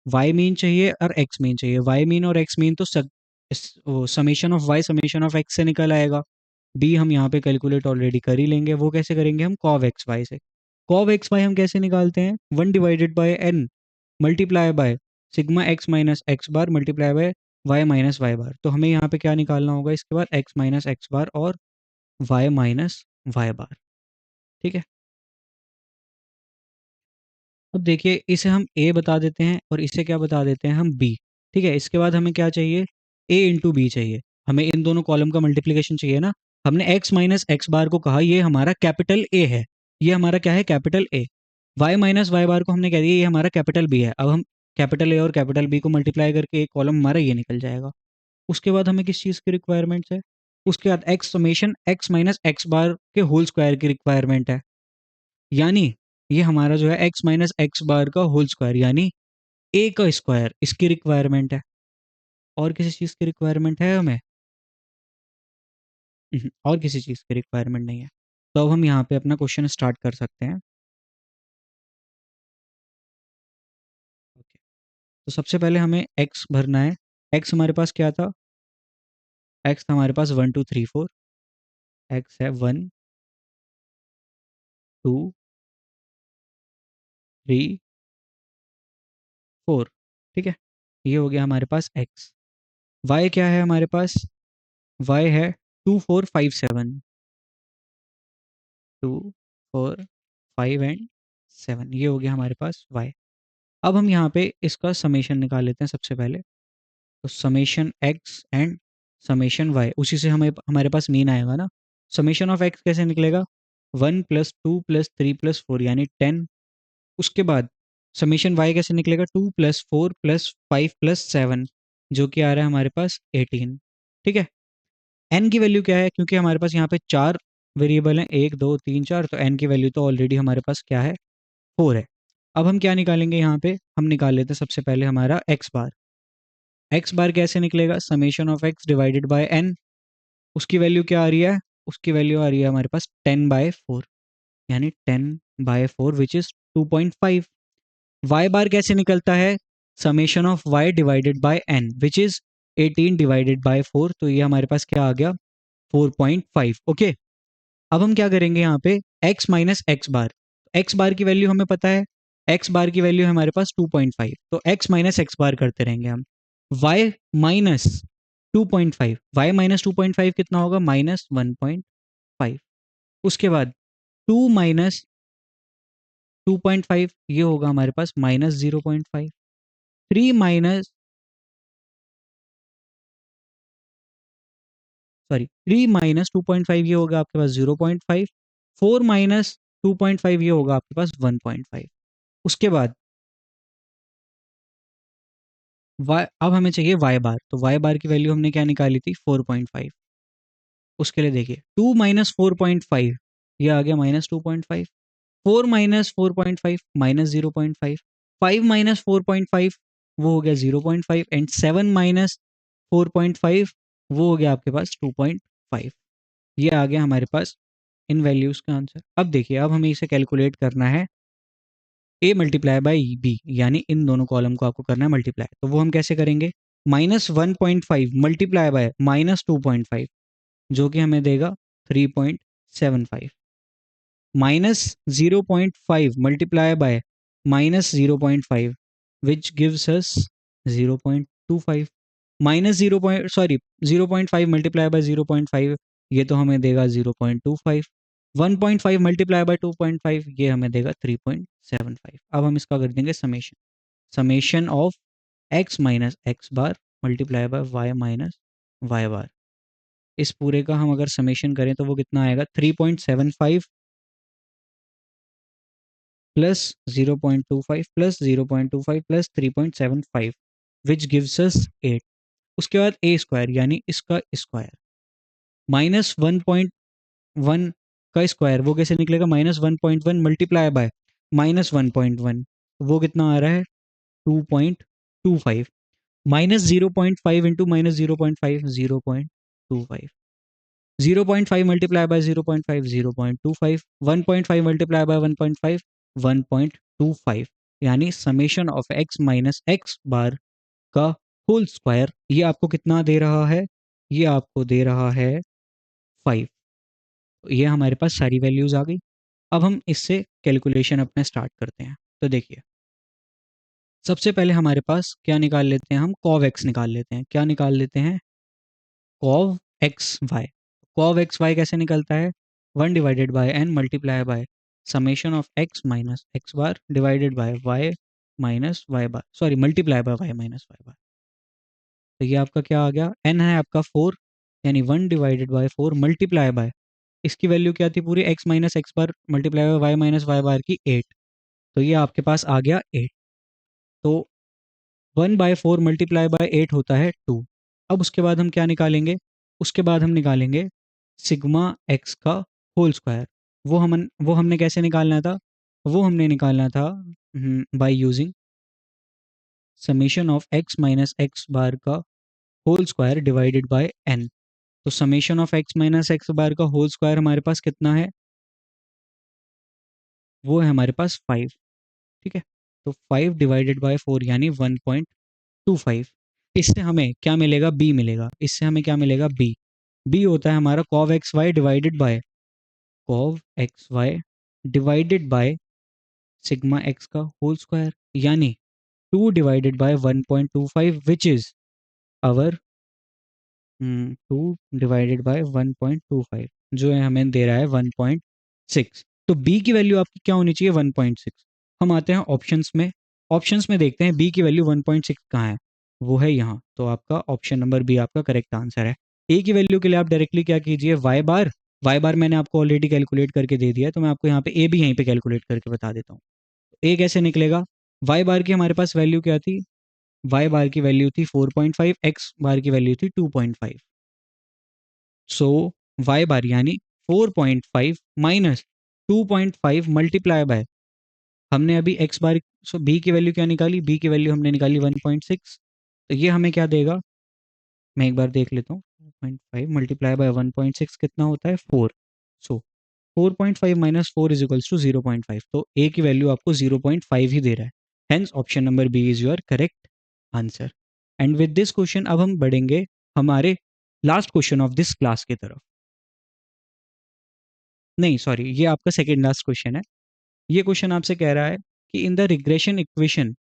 वाई मीन चाहिए और एक्स मीन चाहिए। वाई मीन और एक्स मीन तो summation of Y summation of X से निकल आएगा। बी हम यहाँ पे कैलकुलेट ऑलरेडी कर ही लेंगे। वो कैसे करेंगे हम, कॉव एक्स वाई से। कॉव एक्स वाई हम कैसे निकालते हैं, 1/n multiply by sigma X minus X bar multiply by Y minus Y bar. तो हमें यहाँ पे क्या निकालना होगा, इसके बाद एक्स माइनस एक्स बार और वाई माइनस वाई बार। ठीक है, अब देखिए इसे हम a बता देते हैं और इसे क्या बता देते हैं हम b। ठीक है, इसके बाद हमें क्या चाहिए, a इंटू बी चाहिए। हमें इन दोनों कॉलम का मल्टीप्लिकेशन चाहिए ना। हमने x माइनस एक्स बार को कहा ये हमारा कैपिटल A है, ये हमारा क्या है, capital A। y minus Y bar को हमने कह दिया ये हमारा कैपिटल B है। अब हम कैपिटल A और कैपिटल B को मल्टीप्लाई करके एक कॉलम हमारा ये निकल जाएगा। उसके बाद हमें किस चीज़ की रिक्वायरमेंट्स है, उसके बाद X summation X minus X bar के होल स्क्वायर की रिक्वायरमेंट है। यानी ये हमारा जो है एक्स माइनस एक्स बार का होल स्क्वायर यानी ए का स्क्वायर, इसकी रिक्वायरमेंट है। और किसी चीज़ की रिक्वायरमेंट है हमें, और किसी चीज़ की रिक्वायरमेंट नहीं है। तो अब हम यहाँ पे अपना क्वेश्चन स्टार्ट कर सकते हैं। ओके, तो सबसे पहले हमें एक्स भरना है। एक्स हमारे पास क्या था, एक्स था हमारे पास 1 2 3 4। एक्स है 1 2 3 4। ठीक है, ये हो गया हमारे पास एक्स। वाई क्या है हमारे पास, वाई है 2 4 5 7। 2 4 5 एंड 7, ये हो गया हमारे पास y। अब हम यहाँ पे इसका समेशन निकाल लेते हैं सबसे पहले। तो summation x and summation y, उसी से हमें हमारे पास मीन आएगा ना। समेशन ऑफ x कैसे निकलेगा, 1 + 2 + 3 + 4 यानी 10। उसके बाद समेशन y कैसे निकलेगा, 2 + 4 + 5 + 7 जो कि आ रहा है हमारे पास 18। ठीक है, n की वैल्यू क्या है, क्योंकि हमारे पास यहाँ पे 4 वेरिएबल हैं, 1 2 3 4, तो n की वैल्यू तो ऑलरेडी हमारे पास क्या है, 4 है। अब हम क्या निकालेंगे, यहाँ पे हम निकाल लेते हैं सबसे पहले हमारा x बार। x बार कैसे निकलेगा, summation of x divided by n। उसकी वैल्यू क्या आ रही है, उसकी वैल्यू आ रही है हमारे पास 10/4 यानी 10/4 विच इज 2.5। y बार कैसे निकलता है, summation of y divided by n which is 18/4। तो ये हमारे पास क्या आ गया, 4.5। ओके, अब हम क्या करेंगे यहाँ पे, x माइनस एक्स बार। एक्स बार की वैल्यू हमें पता है, एक्स बार की वैल्यू है हमारे पास 2.5। तो x माइनस एक्स बार करते रहेंगे हम। y माइनस 2.5, y माइनस 2.5 कितना होगा, -1.5। उसके बाद 2 माइनस 2.5 ये होगा हमारे पास -0.5। 3 माइनस, सॉरी 3 माइनस 2.5 ये होगा आपके पास 0.5। 4 माइनस 2.5 ये होगा आपके पास 1.5। उसके बाद वाई, अब हमें चाहिए वाई बार। तो वाई बार की वैल्यू हमने क्या निकाली थी, 4.5। उसके लिए देखिए 2 माइनस 4.5 ये आ गया -2.5। 4 माइनस 4.5 -0.5। 5 माइनस 4.5 वो हो गया 0.5 एंड 7 माइनस 4.5 वो हो गया आपके पास 2.5। ये आ गया हमारे पास इन वैल्यूज का आंसर। अब देखिए, अब हमें इसे कैलकुलेट करना है a मल्टीप्लाई बाई बी, यानी इन दोनों कॉलम को आपको करना है मल्टीप्लाई। तो वो हम कैसे करेंगे, -1.5 मल्टीप्लाई बाय -2.5 जो कि हमें देगा 3.75, -0.5 multiply by -0.5 which gives us 0.25, minus 0. Sorry 0.5 multiply by 0.5 ये तो हमें देगा 0.25। 1.5 मल्टीप्लाई बाय 2.5 ये हमें देगा 3.75। अब हम इसका कर देंगे summation, summation of x minus X bar multiply by Y minus Y bar. इस पूरे का हम अगर समेशन करें तो वो कितना आएगा, 3.75 प्लस 0.25 प्लस 0.25 प्लस 3.75 विच गिव्स अस 8। उसके बाद ए स्क्वायर यानी इसका स्क्वायर माइनस 1.1 का स्क्वायर वो कैसे निकलेगा, -1.1 मल्टीप्लाई बाय -1.1 वो कितना आ रहा है 2.25 -0.5 into -0.5 0.25 0.5 multiply by 0.5 0.25 1.5 multiply by 1.5 1.25 यानी summation of x minus X bar का होल स्क्वायर ये आपको कितना दे रहा है, ये आपको दे रहा है 5। ये हमारे पास सारी वैल्यूज आ गई। अब हम इससे कैलकुलेशन अपना स्टार्ट करते हैं। तो देखिए सबसे पहले हमारे पास क्या निकाल लेते हैं, हम कॉव एक्स निकाल लेते हैं। क्या निकाल लेते हैं, cov X Y. Cov X Y कैसे निकलता है, 1 divided by N multiply by summation of X minus X bar divided by Y minus Y bar, sorry multiply by Y minus Y bar. तो ये आपका क्या आ गया, एन है आपका 4 यानी 1 डिवाइडेड बाय 4 मल्टीप्लाई बाय इसकी वैल्यू क्या थी पूरी, x minus X bar multiply by Y minus Y bar की 8। तो ये आपके पास आ गया 8। तो 1/4 मल्टीप्लाई बाय 8 होता है 2। अब उसके बाद हम क्या निकालेंगे, उसके बाद हम निकालेंगे सिग्मा एक्स का होल स्क्वायर। वो हमने कैसे निकालना था, वो हमने निकालना था by using summation of X minus X bar का whole square divided by N. तो summation of X minus X bar का होल स्क्वायर हमारे पास कितना है, वो है हमारे पास 5। ठीक है, तो 5 डिवाइडेड बाय 4 यानी 1.25। इससे हमें क्या मिलेगा, बी मिलेगा। इससे हमें क्या मिलेगा, बी। बी होता है हमारा cov X Y divided by cov X Y divided by sigma X का होल स्क्वायर यानी 2 divided by 1.25 which is our 2 divided by 1.25 जो है हमें दे रहा है 1.6। तो बी की वैल्यू आपकी क्या होनी चाहिए, 1.6। हम आते हैं ऑप्शंस में, ऑप्शंस में देखते हैं बी की वैल्यू 1.6 कहाँ है, वो है यहाँ। तो आपका ऑप्शन नंबर बी आपका करेक्ट आंसर है। ए की वैल्यू के लिए आप डायरेक्टली क्या कीजिए, वाई बार मैंने आपको ऑलरेडी कैलकुलेट करके दे दिया है, तो मैं आपको यहाँ पे ए भी यहीं पे कैलकुलेट करके बता देता हूँ। ए कैसे निकलेगा, वाई बार की हमारे पास वैल्यू क्या थी, वाई बार की वैल्यू थी 4.5, एक्स बार की वैल्यू थी 2.5। सो वाई बार यानी 4.5 माइनस 2.5 मल्टीप्लाई बाय हमने अभी एक्स बार, सो बी की वैल्यू क्या निकाली, बी की वैल्यू हमने निकाली 1.6। तो ये हमें क्या देगा, मैं एक बार देख लेता हूँ। 4.5 मल्टीप्लाई बाय 1.6 कितना होता है, 4। सो 4.5 माइनस 4 इज इक्वल्स टू 0.5। तो ए की वैल्यू आपको 0.5 ही दे रहा है। Hence option number B is your correct answer. And with this question अब हम बढ़ेंगे हमारे last question of this class की तरफ। नहीं सॉरी, ये आपका सेकेंड लास्ट क्वेश्चन है। ये क्वेश्चन आपसे कह रहा है कि in the regression equation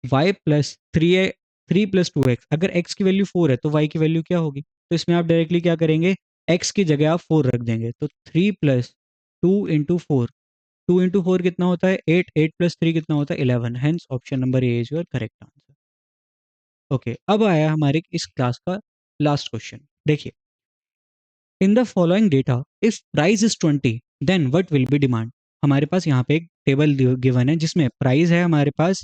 y plus 3 plus 2x, अगर x की वैल्यू 4 है तो y की वैल्यू क्या होगी। तो इसमें आप डायरेक्टली क्या करेंगे, x की जगह आप 4 रख देंगे। तो 3 प्लस 2 इंटू 4, 2 इंटू 4 कितना होता है 8, 8 प्लस 3 कितना होता है 11। Hence option number A is your correct answer. Okay, अब आया हमारे इस क्लास का लास्ट क्वेश्चन। देखिए, in the following data if price is 20 then what will be demand. हमारे पास यहाँ पे एक टेबल गिवन है जिसमें प्राइस है हमारे पास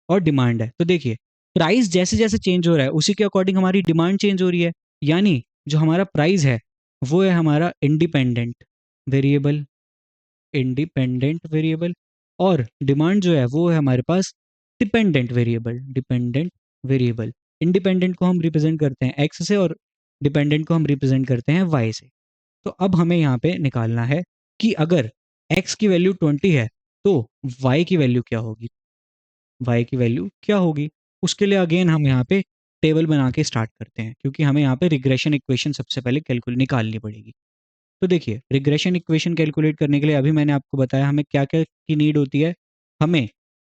और डिमांड है। तो देखिए प्राइस जैसे जैसे चेंज हो रहा है उसी के अकॉर्डिंग हमारी डिमांड चेंज हो रही है। यानी जो हमारा प्राइस है वो है हमारा इंडिपेंडेंट वेरिएबल, इंडिपेंडेंट वेरिएबल। और डिमांड जो है वो है हमारे पास dependent variable, dependent variable. Independent को हम रिप्रेजेंट करते हैं एक्स से और डिपेंडेंट को हम रिप्रेजेंट करते हैं वाई से। तो अब हमें यहाँ पे निकालना है कि अगर x की वैल्यू 20 है तो y की वैल्यू क्या होगी, y की वैल्यू क्या होगी। उसके लिए अगेन हम यहाँ पे टेबल बना के स्टार्ट करते हैं क्योंकि हमें यहाँ पे रिग्रेशन इक्वेशन सबसे पहले कैलकुलेट निकालनी पड़ेगी। तो देखिए रिग्रेशन इक्वेशन कैलकुलेट करने के लिए अभी मैंने आपको बताया हमें क्या क्या की नीड होती है। हमें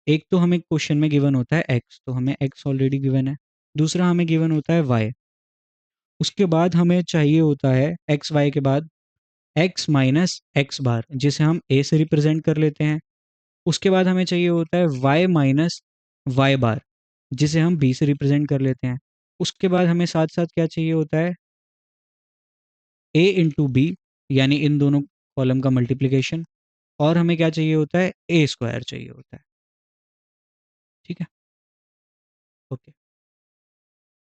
एक तो हमें क्वेश्चन में गिवन होता है x, तो हमें x ऑलरेडी गिवन है। दूसरा हमें गिवन होता है y, उसके बाद हमें चाहिए होता है एक्स वाई के बाद x माइनस एक्स बार, जिसे हम a से रिप्रेजेंट कर लेते हैं। उसके बाद हमें चाहिए होता है y माइनस वाई बार, जिसे हम b से रिप्रेजेंट कर लेते हैं। उसके बाद हमें साथ साथ क्या चाहिए होता है, a इंटू बी, यानी इन दोनों कॉलम का मल्टीप्लिकेशन। और हमें क्या चाहिए होता है, a स्क्वायर चाहिए होता है। ठीक है, ओके।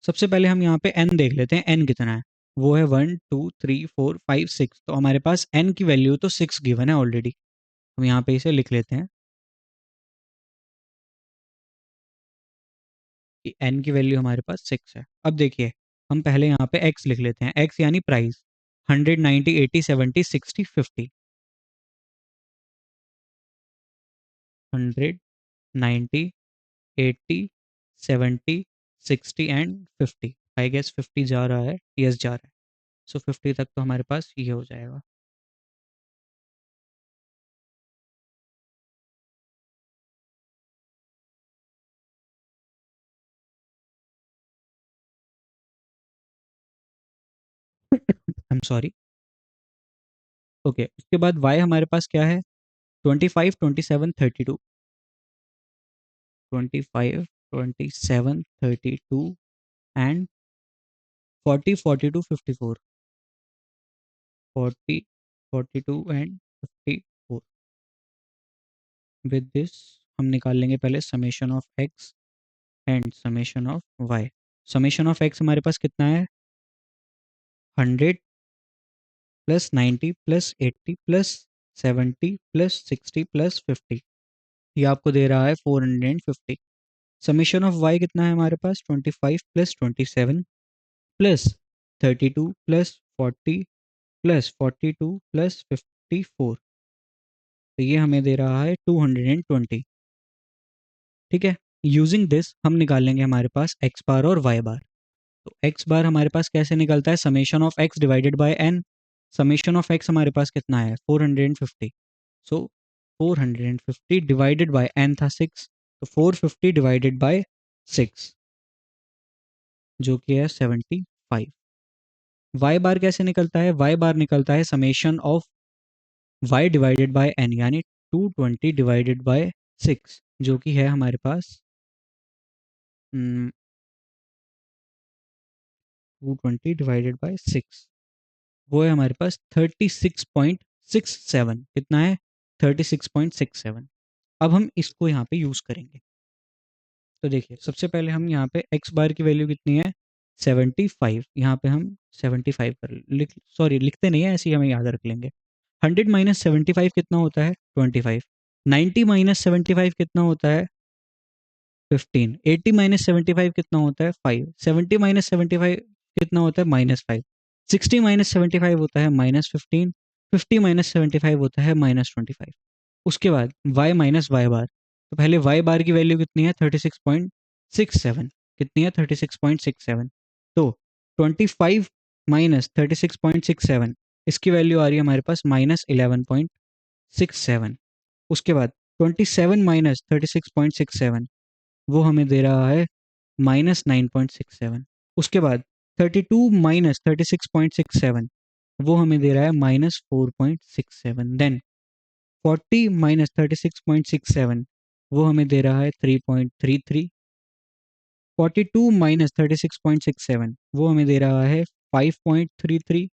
सबसे पहले हम यहाँ पे n देख लेते हैं, n कितना है। वो है 1 2 3 4 5 6। तो हमारे पास n की वैल्यू तो 6 गिवन है ऑलरेडी। हम यहाँ पे इसे लिख लेते हैं कि n की वैल्यू हमारे पास 6 है। अब देखिए, हम पहले यहाँ पे x लिख लेते हैं, x यानी प्राइस। 100 90 80 70 60 50। 100 90 80 70 60 एंड 50। आई गेस 50 जा रहा है, यस जा रहा है। सो 50 तक तो हमारे पास ये हो जाएगा। I am sorry. ओके, उसके बाद y हमारे पास क्या है, 25 27 32। 25 27 32 एंड 40 42 54। 40 42 एंड 54। विद दिस हम निकाल लेंगे पहले summation of x and summation of y। Summation of x हमारे पास कितना है, 100 plus 90 plus 80 plus 70 plus 60 plus 50। ये आपको दे रहा है 450। समेशन ऑफ y कितना है हमारे पास, 25 plus 27 plus 32 plus 40 plus 42 plus 54। तो ये हमें दे रहा है 220। ठीक है, यूजिंग दिस हम निकालेंगे हमारे पास एक्स बार और वाई बार। तो एक्स बार हमारे पास कैसे निकलता है, summation of X divided by N. Summation of X हमारे पास कितना है, 450। सो 450 डिवाइडेड बाय एन था 6, तो 450 डिवाइडेड बाय 6, जो कि है 75। वाई बार कैसे निकलता है, वाई बार निकलता है summation of Y divided by N, यानी 220 डिवाइडेड बाय 6, जो कि है हमारे पास 220 डिवाइडेड बाय 6। वो है हमारे पास 36.67। कितना है, 36.67। अब हम इसको यहाँ पे यूज़ करेंगे। तो देखिए, सबसे पहले हम यहाँ पे एक्स बार की वैल्यू कितनी है, 75। यहाँ पे हम 75 कर सॉरी लिखते नहीं है, ऐसे ही हमें याद रख लेंगे। 100 माइनस 75 कितना होता है, 25। 90 माइनस 75 कितना होता है, 15। 80 माइनस 75 कितना होता है, 5। 70 माइनस 75 कितना होता है, -5। 60 माइनस 75 होता है -15। 50 माइनस 75 होता है -25। उसके बाद y माइनस वाई बार। तो पहले y बार की वैल्यू कितनी है, 36.67। कितनी है, 36.67। तो 25 माइनस 36.67, इसकी वैल्यू आ रही है हमारे पास -11.67। उसके बाद 27 माइनस 36.67, वो हमें दे रहा है -9.67। उसके बाद 32 माइनस 36.67, वो हमें दे रहा है -4.67। देन 40 माइनस 36.67, वो हमें दे रहा है 3.33। 42 माइनस 36.67, वो हमें दे रहा है 5.33।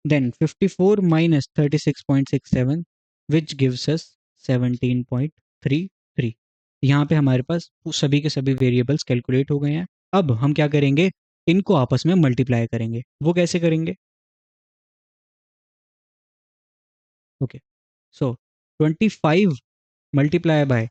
Then 54 minus 36.67, which gives us 17.33। यहाँ पे हमारे पास सभी के सभी वेरिएबल्स कैलकुलेट हो गए हैं। अब हम क्या करेंगे, इनको आपस में मल्टीप्लाई करेंगे। वो कैसे करेंगे, okay. So 25 multiply by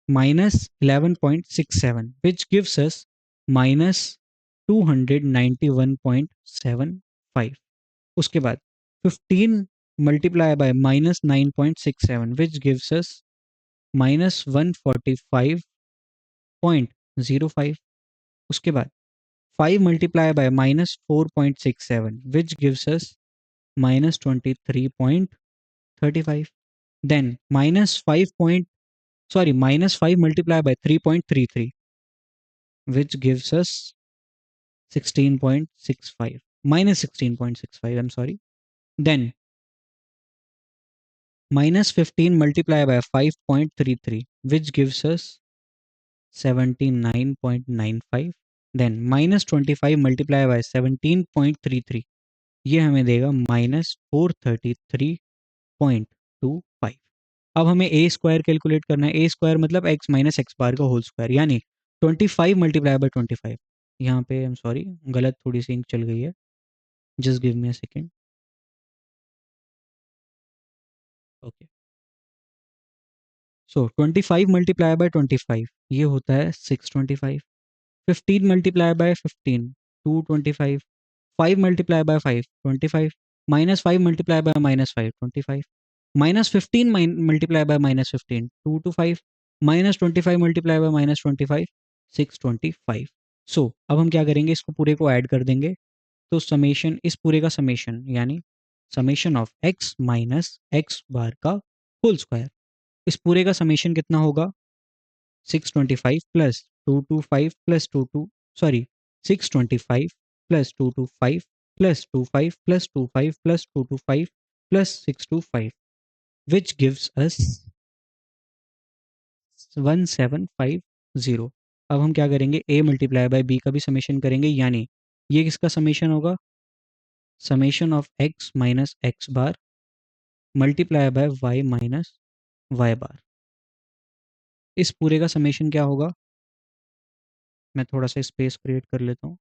-11.67, which gives us -291.75। उसके बाद 15 multiply by -9.67, which gives us -145.05। उसके बाद 5 multiply by -4.67, which gives us -23.35। Then -5 multiplied by 3.33, which gives us 16.65, -16.65, I'm sorry। Then -15 multiplied by 5.33, which gives us 79.95. Then -25 multiplied by 17.33, ये हमें देगा -433.25. अब हमें ए square calculate करना है. ए स्क्वायर मतलब एक्स माइनस एक्स बार का होल स्क्वायर, यानी 25 मल्टीप्लाई बाय 25. यहाँ पे आई एम सॉरी, गलत थोड़ी सी इंक चल गई है. Just give me a second. Okay, so 25 multiply bye 25 ये होता है 625. 15 multiply bye 15 225. 5 multiply by 5 25. -5 multiply by -5 25. -15 multiply bye -15 2 to 5. -25 multiply bye -25 625. सो अब हम क्या करेंगे, इसको पूरे को ऐड कर देंगे. तो समेशन, इस पूरे का समेशन यानी summation of X minus X bar का होल स्क्वायर, इस पूरे का समेशन कितना होगा? 625 plus 225 plus 22, sorry, 625 plus 225 plus 25 plus 25 plus 225 plus 625, which gives us 1750. अब हम क्या करेंगे, a मल्टीप्लाई बाय b का भी समेशन करेंगे, यानी ये किसका समेशन होगा? Summation of x minus X bar multiply by y minus Y bar. इस पूरे का समेशन क्या होगा? मैं थोड़ा सा स्पेस क्रिएट कर लेता हूँ.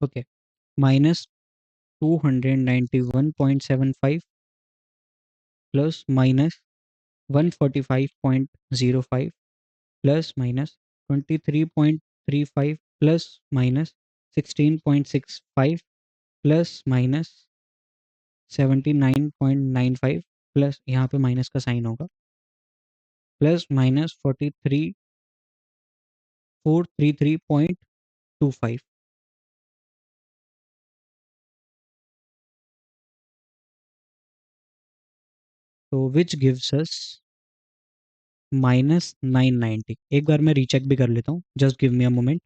Okay, -291.75 plus -145.05 plus -23.35 plus -16.65 plus -79.95 plus, यहाँ पे माइनस का साइन होगा, प्लस -43433.25. तो विच गिव्स अस -990. एक बार मैं रीचेक भी कर लेता हूँ, just give me a moment.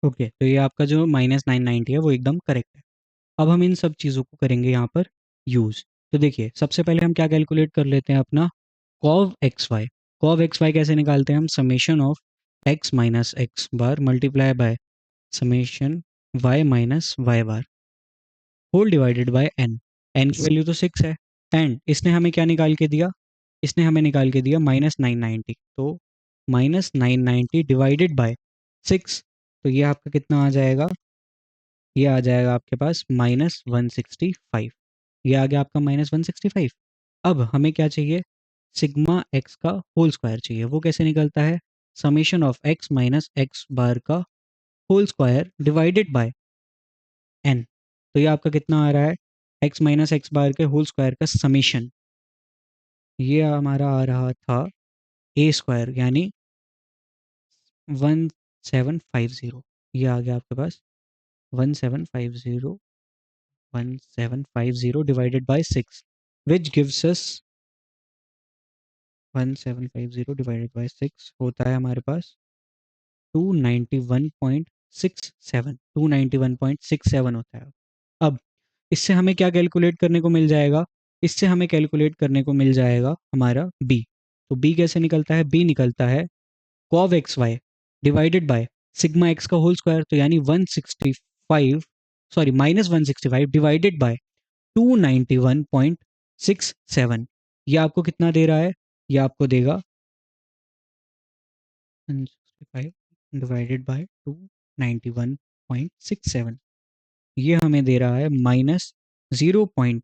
Okay, तो ये आपका जो -990 है वो एकदम करेक्ट है. अब हम इन सब चीज़ों को करेंगे यहाँ पर यूज़. तो देखिए, सबसे पहले हम क्या कैलकुलेट कर लेते हैं अपना cov X Y. Cov X Y कैसे निकालते हैं हम? Summation of X minus X bar multiply by summation Y minus Y bar whole divided by N. N की वैल्यू तो 6 है, एंड इसने हमें क्या निकाल के दिया? इसने हमें निकाल के दिया -990. तो -990 डिवाइडेड बाय 6, तो ये आपका कितना आ जाएगा? ये आ जाएगा आपके पास -165. ये आ गया आपका -165. अब हमें क्या चाहिए? सिग्मा एक्स का होल स्क्वायर चाहिए. वो कैसे निकलता है? Summation of X minus X bar का whole square divided by N. तो ये आपका कितना आ रहा है? एक्स माइनस एक्स बार के होल स्क्वायर का समेशन, ये हमारा आ रहा था ए स्क्वायर, यानी 1750. ये आ गया आपके पास 1750. 1750 divided by 6, which gives us 1750 divided by 6 होता है हमारे पास 291.67. 291.67 होता है. अब इससे हमें क्या कैलकुलेट करने को मिल जाएगा? इससे हमें कैलकुलेट करने को मिल जाएगा हमारा बी. तो बी कैसे निकलता है? बी निकलता है cov X Y divided by sigma X का होल स्क्वायर, तो यानी 165, सॉरी -165 डिवाइडेड बाय 291.67. ये आपको कितना दे रहा है? ये आपको देगा 165 डिवाइडेड बाय 291.67. ये हमें दे रहा है -0.5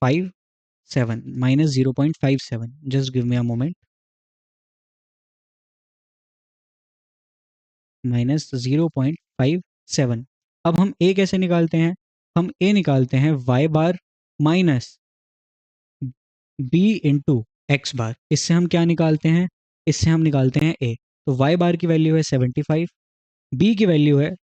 0.57 minus 0.57. Just give me a moment. Minus 0.57. अब हम a कैसे निकालते हैं? हम a निकालते हैं y बार माइनस b इंटू एक्स बार. इससे हम क्या निकालते हैं? इससे हम निकालते हैं a. तो y बार की वैल्यू है 75, b की वैल्यू है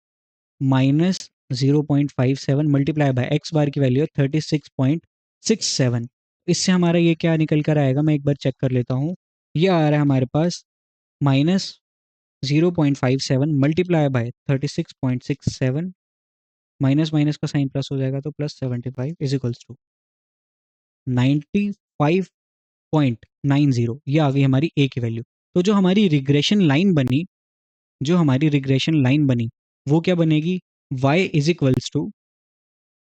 माइनस 0.57 मल्टीप्लाई बाय एक्स बार की वैल्यू है 36.67. इससे हमारा ये क्या निकल कर आएगा, मैं एक बार चेक कर लेता हूँ. ये आ रहा है हमारे पास minus 0.57 multiply by 36.67, minus minus का साइन प्लस हो जाएगा तो प्लस 75 इज इक्वल्स टू 95.90. ये आ गई हमारी ए की वैल्यू. तो जो हमारी रिग्रेशन लाइन बनी, वो क्या बनेगी? y इज इक्वल्स टू,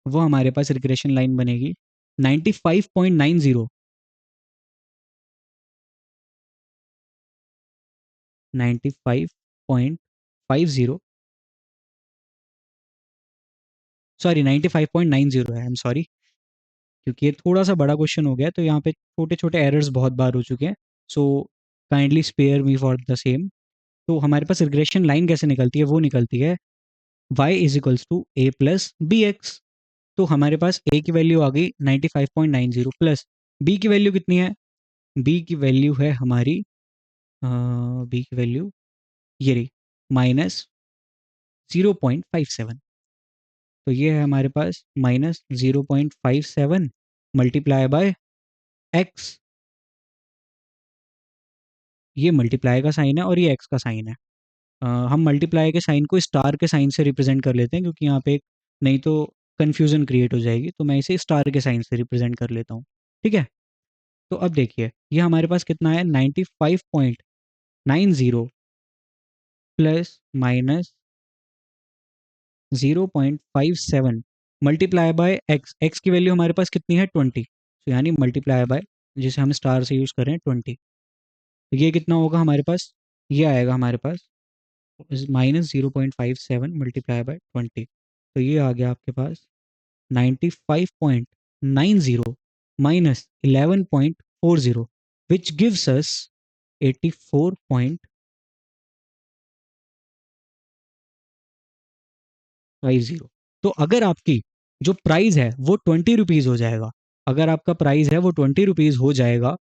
वो हमारे पास रिग्रेशन लाइन बनेगी 95.90, 95.50, सॉरी 95.90 है. आई एम सॉरी, क्योंकि ये थोड़ा सा बड़ा क्वेश्चन हो गया तो यहाँ पे छोटे छोटे एरर्स बहुत बार हो चुके हैं. So kindly spare me for the same. तो हमारे पास रिग्रेशन लाइन कैसे निकलती है? वो निकलती है y is equals to A plus B X. तो हमारे पास a की वैल्यू आ गई 95.90 प्लस b की वैल्यू कितनी है? b की वैल्यू है हमारी b की वैल्यू ये रही माइनस 0.57. तो ये है हमारे पास माइनस 0.57 मल्टीप्लाई बाय एक्स. ये मल्टीप्लाई का साइन है और ये एक्स का साइन है. हम मल्टीप्लाई के साइन को स्टार के साइन से रिप्रेजेंट कर लेते हैं, क्योंकि यहाँ पे नहीं तो कन्फ्यूजन क्रिएट हो जाएगी. तो मैं इसे स्टार के साइन से रिप्रेजेंट कर लेता हूँ. ठीक है. तो अब देखिए ये हमारे पास कितना है, 95.90 plus minus 0.57 multiply bye x. X की वैल्यू हमारे पास कितनी है? 20. तो यानी मल्टीप्लाई बाय, जिसे हम स्टार से यूज़ करें, 20. तो ये कितना होगा हमारे पास? ये आएगा हमारे पास माइनस 0.57 मल्टीप्लाई बाय 20. तो ये आ गया आपके पास 95.90 माइनस 11.40 विच गिव्स अस 84.50. तो अगर आपकी जो प्राइस है वो 20 रुपीज़ हो जाएगा, अगर आपका प्राइस है वो 20 रुपीज़ हो जाएगा,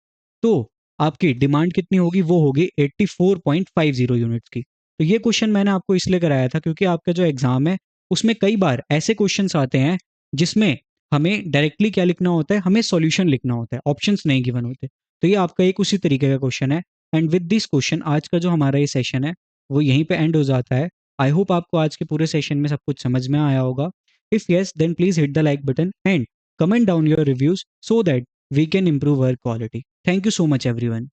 तो आपकी डिमांड कितनी होगी? वो होगी 84.50 यूनिट्स की. तो ये क्वेश्चन मैंने आपको इसलिए कराया था क्योंकि आपका जो एग्जाम है उसमें कई बार ऐसे क्वेश्चंस आते हैं जिसमें हमें डायरेक्टली क्या लिखना होता है, हमें सॉल्यूशन लिखना होता है, ऑप्शंस नहीं गिवन होते. तो ये आपका एक उसी तरीके का क्वेश्चन है. एंड विद दिस क्वेश्चन आज का जो हमारा ये सेशन है वो यहीं पे एंड हो जाता है. आई होप आपको आज के पूरे सेशन में सब कुछ समझ में आया होगा. If yes then please hit the like button and comment down your reviews so that we can improve our quality. Thank you so much everyone.